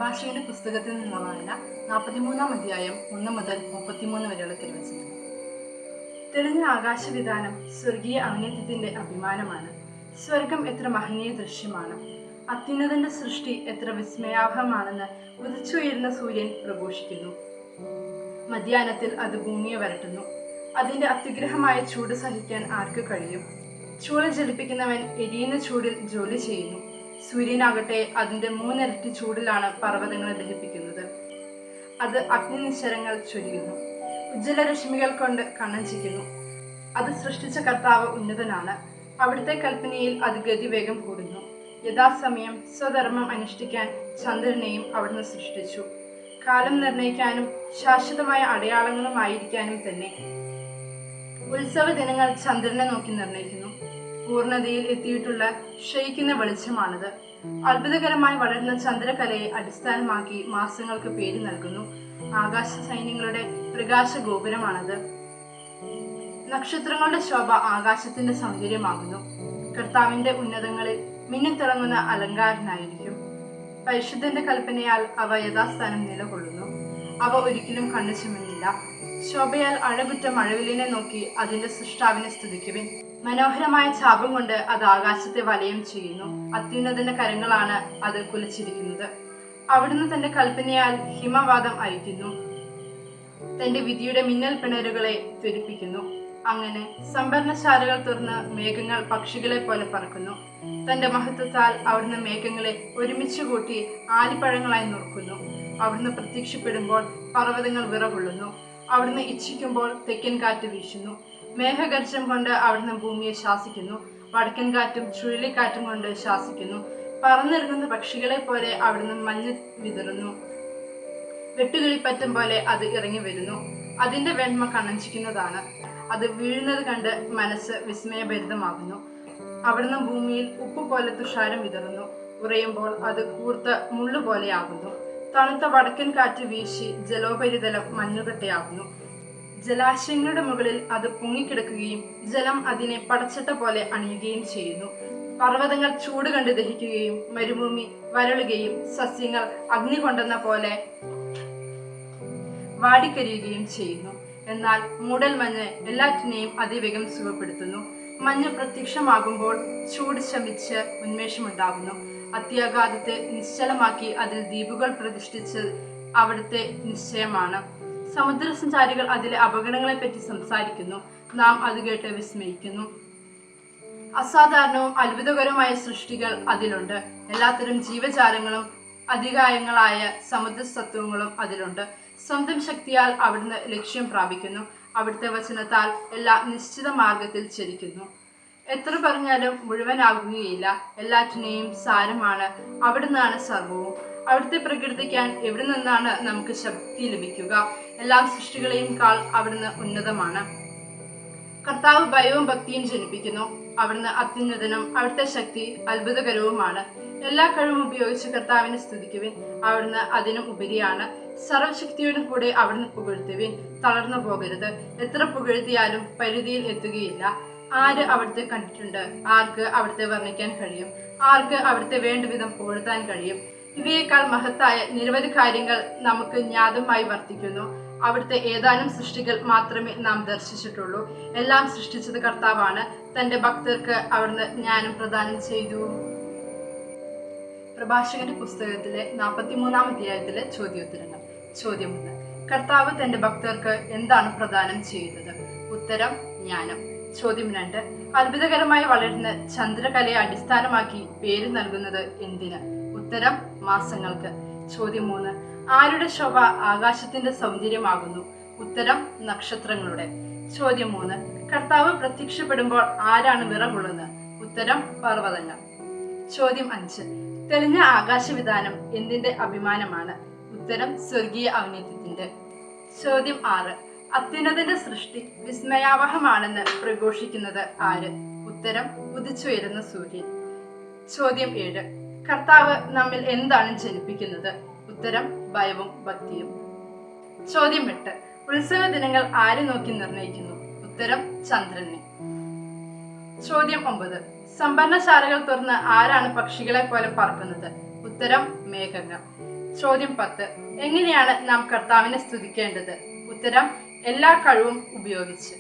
പ്രഭാഷകന്റെ പുസ്തകത്തിൽ നിന്നുള്ള വായന 43-ാം അധ്യായം 1 മുതൽ 33 വരെയുള്ള തിരുവചനം. തെളിഞ്ഞ ആകാശവിധാനം സ്വർഗീയ ഔന്നത്യത്തിന്റെ അഭിമാനമാണ്. സ്വർഗം എത്ര മഹനീയ ദൃശ്യമാണ്! അത്യുന്നതന്റെ സൃഷ്ടി എത്ര വിസ്മയാവഹമാണെന്ന് ഉദിച്ചുയരുന്ന സൂര്യൻ പ്രഘോഷിക്കുന്നു. മധ്യാഹ്നത്തിൽ അത് ഭൂമിയെ വരട്ടുന്നു. അതിന്റെ അത്യുഗ്രഹമായ ചൂട് സഹിക്കാൻ ആർക്ക് കഴിയും? ചൂട് ജലിപ്പിക്കുന്നവൻ എരിയുന്ന ചൂടിൽ ജോലി ചെയ്യുന്നു. സൂര്യനാകട്ടെ അതിന്റെ 3 ഇരട്ടി ചൂടിലാണ് പർവ്വതങ്ങളെ ദഹിപ്പിക്കുന്നത്. അത് അഗ്നിനിശ്ചരങ്ങൾ ചൊരിയുന്നു, ഉജ്ജ്വലരശ്മികൾ കൊണ്ട് കണ്ണഞ്ചിക്കുന്നു. അത് സൃഷ്ടിച്ച കർത്താവ് ഉന്നതനാണ്. അവിടുത്തെ കൽപ്പനയിൽ അത് ഗതിവേഗം കൂടുന്നു. യഥാസമയം സ്വധർമ്മം അനുഷ്ഠിക്കാൻ ചന്ദ്രനെയും അവിടുന്ന് സൃഷ്ടിച്ചു, കാലം നിർണയിക്കാനും ശാശ്വതമായ അടയാളങ്ങളുമായിരിക്കാനും തന്നെ. ഉത്സവ ദിനങ്ങൾ ചന്ദ്രനെ നോക്കി നിർണയിക്കുന്നു. പൂർണ്ണതയിൽ എത്തിയിട്ടുള്ള ക്ഷയിക്കുന്ന വെളിച്ചമാണിത്. അത്ഭുതകരമായി വളരുന്ന ചന്ദ്രകലയെ അടിസ്ഥാനമാക്കി മാസങ്ങൾക്ക് പേര് നൽകുന്നു. ആകാശ സൈന്യങ്ങളുടെ പ്രകാശ ഗോപുരമാണത്. നക്ഷത്രങ്ങളുടെ ശോഭ ആകാശത്തിന്റെ സൗന്ദര്യമാകുന്നു. കർത്താവിന്റെ ഉന്നതങ്ങളിൽ മിന്നിത്തിളങ്ങുന്ന അലങ്കാരനായിരിക്കും. പരിശുദ്ധന്റെ കൽപ്പനയാൽ അവ യഥാസ്ഥാനം നിലകൊള്ളുന്നു. അവ ഒരിക്കലും കണ്ണു ചിമ്മുന്നില്ല. ശോഭയാൽ അഴകുറ്റ മഴവില്ലിനെ നോക്കി അതിന്റെ സൃഷ്ടാവിനെ സ്തുതിക്കുവിൻ. മനോഹരമായ ചാപം കൊണ്ട് അത് ആകാശത്തെ വലയം ചെയ്യുന്നു. അത്യുന്നതന്റെ കരങ്ങളാണ് അത് കുലച്ചിരിക്കുന്നത്. അവിടുന്ന് തന്റെ കൽപ്പനയാൽ ഹിമവാദം അയക്കുന്നു. തന്റെ വിധിയുടെ മിന്നൽ പിണരുകളെ ത്വരിപ്പിക്കുന്നു. അങ്ങനെ സംഭരണശാലകൾ തുറന്ന് മേഘങ്ങൾ പക്ഷികളെ പോലെ പറക്കുന്നു. തന്റെ മഹത്വത്താൽ അവിടുന്ന് മേഘങ്ങളെ ഒരുമിച്ച് കൂട്ടി ആലിപ്പഴങ്ങളായി നുറുക്കുന്നു. അവിടുന്ന് പ്രത്യക്ഷപ്പെടുമ്പോൾ പർവ്വതങ്ങൾ വിറകൊള്ളുന്നു. അവിടുന്ന് ഇച്ഛിക്കുമ്പോൾ തെക്കൻ കാറ്റ് വീശുന്നു. മേഘഗർജം കൊണ്ട് അവിടുന്ന് ഭൂമിയെ ശാസിക്കുന്നു. വടക്കൻ കാറ്റും ചുഴലിക്കാറ്റും കൊണ്ട് ശാസിക്കുന്നു. പറന്നിറങ്ങുന്ന പക്ഷികളെ പോലെ അവിടുന്ന് മഞ്ഞ് വിതറുന്നു. വെട്ടുകിളിപ്പറ്റം പോലെ അത് ഇറങ്ങി വരുന്നു. അതിന്റെ വെണ്മ കണ്ണഞ്ചിക്കുന്നതാണ്. അത് വീഴുന്നത് കണ്ട് മനസ്സ് വിസ്മയഭരിതമാകുന്നു. അവിടുന്ന് ഭൂമിയിൽ ഉപ്പ് പോലെ തുഷാരം വിതറുന്നു. ഉറയുമ്പോൾ അത് കൂർത്ത മുള്ളുപോലെയാകുന്നു. തണുത്ത വടക്കൻ കാറ്റ് വീശി ജലോപരിതലം മഞ്ഞുകട്ടയാകുന്നു. ജലാശയങ്ങളുടെ മുകളിൽ അത് പൊങ്ങിക്കിടക്കുകയും ജലം അതിനെ പടച്ചട്ട പോലെ അണിയുകയും ചെയ്യുന്നു. പർവ്വതങ്ങൾ ചൂട് കണ്ട് ദഹിക്കുകയും മരുഭൂമി വരളുകയും സസ്യങ്ങൾ അഗ്നി കൊണ്ടെന്ന പോലെ വാടിക്കരിയുകയും ചെയ്യുന്നു. എന്നാൽ മൂടൽ മഞ്ഞ് എല്ലാറ്റിനെയും അതിവേഗം സുഖപ്പെടുത്തുന്നു. മഞ്ഞ് പ്രത്യക്ഷമാകുമ്പോൾ ചൂട് ശമിച്ച് ഉന്മേഷമുണ്ടാകുന്നു. അത്യാഘാതത്തെ നിശ്ചലമാക്കി അതിൽ ദ്വീപുകൾ പ്രതിഷ്ഠിച്ച് അവിടുത്തെ നിശ്ചയമാണ്. സമുദ്രസഞ്ചാരികൾ അതിലെ അപകടങ്ങളെപ്പറ്റി സംസാരിക്കുന്നു. നാം അത് കേട്ട് വിസ്മയിക്കുന്നു. അസാധാരണവും അത്ഭുതകരവുമായ സൃഷ്ടികൾ അതിലുണ്ട്. എല്ലാത്തരം ജീവജാലങ്ങളും അതികായങ്ങളായ സമുദ്രസത്വങ്ങളും അതിലുണ്ട്. സ്വന്തം ശക്തിയാൽ അവിടുന്ന് ലക്ഷ്യം പ്രാപിക്കുന്നു. അവിടുത്തെ വചനത്താൽ എല്ലാം നിശ്ചിത മാർഗത്തിൽ ചരിക്കുന്നു. എത്ര പറഞ്ഞാലും മുഴുവനാകുകയില്ല. എല്ലാറ്റിനെയും സാരമാണ്. അവിടുന്നാണ് സർവവും. അവിടുത്തെ പ്രകീർത്തിക്കാൻ എവിടെ നിന്നാണ് നമുക്ക് ശക്തി ലഭിക്കുക? എല്ലാ സൃഷ്ടികളെയും കാൾ അവിടുന്ന് ഉന്നതമാണ്. കർത്താവ് ഭയവും ഭക്തിയും ജനിപ്പിക്കുന്നു. അവിടുന്ന് അത്യുന്നതനും അവിടുത്തെ ശക്തി അത്ഭുതകരവുമാണ്. എല്ലാ കഴിവും ഉപയോഗിച്ച് കർത്താവിനെ സ്തുതിക്കുവിൻ. അവിടുന്ന് അതിനും ഉപരിയാണ്. സർവശക്തിയോടും കൂടെ അവിടുന്ന് പുകഴ്ത്തുവിൻ. തളർന്നു പോകരുത്. എത്ര പുകഴ്ത്തിയാലും പരിധിയിൽ എത്തുകയില്ല. ആര് അവിടുത്തെ കണ്ടിട്ടുണ്ട്? ആർക്ക് അവിടുത്തെ വർണ്ണിക്കാൻ കഴിയും? ആർക്ക് അവിടുത്തെ വേണ്ടവിധം പുകഴ്ത്താൻ കഴിയും? ഇവയേക്കാൾ മഹത്തായ നിരവധി കാര്യങ്ങൾ നമുക്ക് ജ്ഞാതമായി വർത്തിക്കുന്നു. അവിടുത്തെ ഏതാനും സൃഷ്ടികൾ മാത്രമേ നാം ദർശിച്ചിട്ടുള്ളൂ. എല്ലാം സൃഷ്ടിച്ചത് കർത്താവാണ്. തന്റെ ഭക്തർക്ക് അവിടുന്ന് ജ്ഞാനം പ്രദാനം ചെയ്തു. പ്രഭാഷകന്റെ പുസ്തകത്തിലെ 43-ാം അധ്യായത്തിലെ ചോദ്യോത്തരങ്ങൾ. ചോദ്യം 1. കർത്താവ് തന്റെ ഭക്തർക്ക് എന്താണ് പ്രദാനം ചെയ്യുന്നത്? ഉത്തരം: ജ്ഞാനം. ചോദ്യം 2. അത്ഭുതകരമായി വളരുന്ന ചന്ദ്രകലയെ അടിസ്ഥാനമാക്കി പേര് നൽകുന്നത് എന്തിന്? ഉത്തരം: മാസങ്ങൾക്ക്. ചോദ്യം 3. ആരുടെ ശോഭ ആകാശത്തിന്റെ സൗന്ദര്യമാകുന്നു? ഉത്തരം: നക്ഷത്രങ്ങളുടെ. ചോദ്യം 3. കർത്താവ് പ്രത്യക്ഷപ്പെടുമ്പോൾ ആരാണ് വിറകൊള്ളുന്നത്? ഉത്തരം: പർവ്വതങ്ങൾ. ചോദ്യം 5. തെളിഞ്ഞ ആകാശവിധാനം എന്തിന്റെ അഭിമാനമാണ്? ഉത്തരം: സ്വർഗീയ ഔന്നത്യത്തിന്റെ. ചോദ്യം 6. അത്യുന്നതന്റെ സൃഷ്ടി വിസ്മയാവഹമാണെന്ന് പ്രഘോഷിക്കുന്നത് ആര്? ഉത്തരം: ഉദിച്ചുയരുന്ന സൂര്യൻ. ചോദ്യം 7. കർത്താവ് നമ്മിൽ എന്താണ് ജനിപ്പിക്കുന്നത്? ഉത്തരം: ഭയവും ഭക്തിയും. ചോദ്യം 8. ഉത്സവ ദിനങ്ങൾ ആര് നോക്കി നിർണയിക്കുന്നു? ഉത്തരം: ചന്ദ്രനെ. ചോദ്യം 9. സംഭരണശാലകൾ തുറന്ന് ആരാണ് പക്ഷികളെ പോലെ പറക്കുന്നത്? ഉത്തരം: മേഘങ്ങൾ. ചോദ്യം 10. എങ്ങനെയാണ് നാം കർത്താവിനെ സ്തുതിക്കേണ്ടത്? ഉത്തരം: എല്ലാ കഴിവും ഉപയോഗിച്ച്.